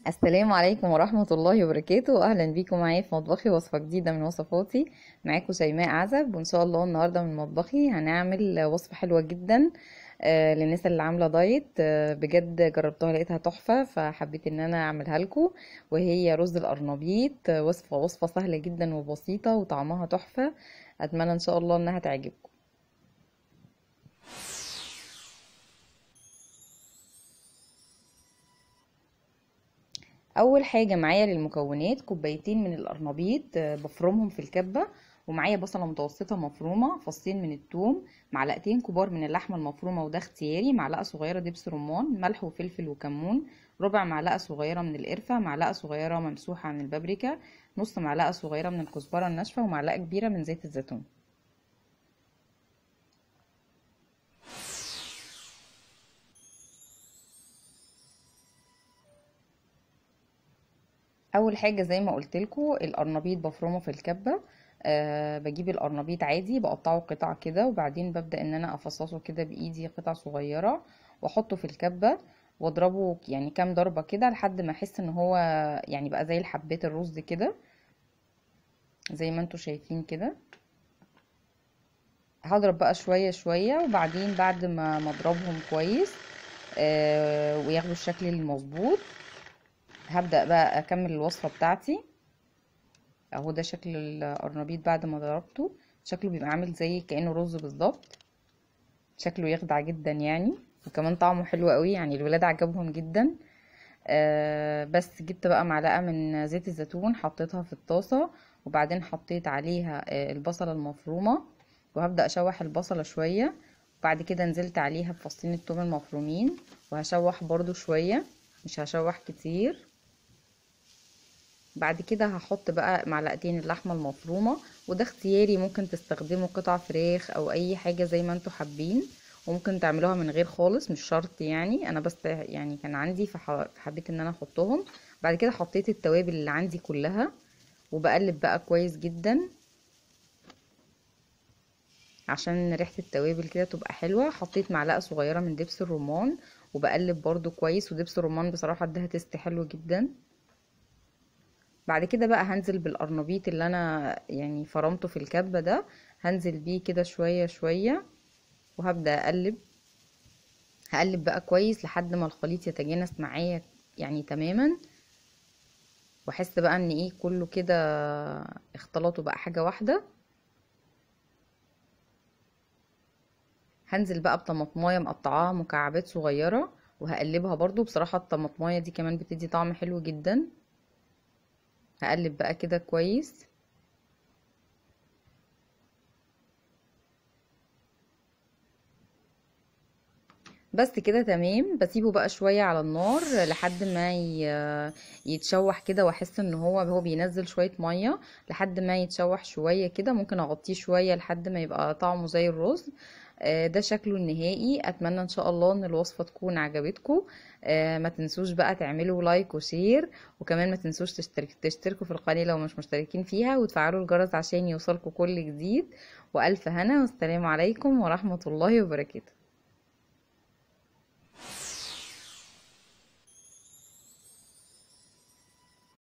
السلام عليكم ورحمة الله وبركاته. أهلا بيكم معايا في مطبخي، وصفة جديدة من وصفاتي. معاكم شيماء عزب، وإن شاء الله النهاردة من مطبخي هنعمل وصفة حلوة جدا للناس اللي عاملة دايت. بجد جربتها لقيتها تحفة، فحبيت ان انا اعملها لكم. وهي رز القرنبيط. وصفة سهلة جدا وبسيطة وطعمها تحفة. اتمنى ان شاء الله انها تعجبكم. اول حاجه معايا للمكونات كوبايتين من القرنبيط، بفرمهم في الكبه. ومعايا بصله متوسطه مفرومه، فصين من الثوم، معلقتين كبار من اللحمه المفرومه وده اختياري، معلقه صغيره دبس رمان، ملح وفلفل وكمون، ربع معلقه صغيره من القرفه، معلقه صغيره ممسوحه من البابريكا، نص معلقه صغيره من الكزبره الناشفه، ومعلقه كبيره من زيت الزيتون. اول حاجه زي ما قلت لكم القرنبيط بفرمه في الكبه. بجيب القرنبيط عادي بقطعه قطع كده، وبعدين ببدا ان انا افصصه كده بايدي قطع صغيره، واحطه في الكبه، واضربه يعني كام ضربه كده لحد ما احس ان هو يعني بقى زي الحبات الرز كده، زي ما انتوا شايفين كده. هضرب بقى شويه شويه، وبعدين بعد ما اضربهم كويس وياخدوا الشكل المظبوط، هبدا بقى اكمل الوصفه بتاعتي. اهو ده شكل القرنبيط بعد ما ضربته. شكله بيبقى عامل زي كأنه رز بالظبط. شكله يخدع جدا يعني، وكمان طعمه حلو قوي، يعني الولاد عجبهم جدا. بس جبت بقى معلقة من زيت الزيتون، حطيتها في الطاسة، وبعدين حطيت عليها البصلة المفرومة، وهبدأ اشوح البصلة شوية. وبعد كده نزلت عليها بفصين الثوم المفرومين، وهشوح برضو شوية، مش هشوح كتير. بعد كده هحط بقى معلقتين اللحمة المفرومة، وده اختياري، ممكن تستخدموا قطع فراخ او اي حاجة زي ما انتوا حابين، وممكن تعملوها من غير خالص، مش شرط يعني. انا بس يعني كان عندي فحبيت ان انا احطهم. بعد كده حطيت التوابل اللي عندي كلها، وبقلب بقى كويس جدا عشان ريحة التوابل كده تبقى حلوة. حطيت معلقة صغيرة من دبس الرمان، وبقلب برضو كويس، ودبس الرمان بصراحة اداها تست حلو جدا. بعد كده بقى هنزل بالقرنبيط اللي انا يعني فرمته في الكبة ده، هنزل بيه كده شوية شوية، وهبدأ هقلب بقى كويس لحد ما الخليط يتجانس معايا يعني تماما، واحس بقى ان ايه كله كده اختلطوا بقى حاجة واحدة. هنزل بقى بطماطمايه مقطعاها مكعبات صغيرة، وهقلبها برضو. بصراحة الطماطمايه دي كمان بتدي طعم حلو جدا. هقلب بقى كده كويس. بس كده تمام. بسيبه بقى شوية على النار لحد ما يتشوح كده، واحس ان هو بينزل شوية مية، لحد ما يتشوح شوية كده. ممكن اغطيه شوية لحد ما يبقى طعمه زي الرز. ده شكله النهائي. اتمنى ان شاء الله ان الوصفة تكون عجبتكم. ما تنسوش بقى تعملوا لايك وشير، وكمان ما تنسوش تشتركوا في القناة لو مش مشتركين فيها، وتفعلوا الجرس عشان يوصلكم كل جديد. والف هنا، والسلام عليكم ورحمة الله وبركاته.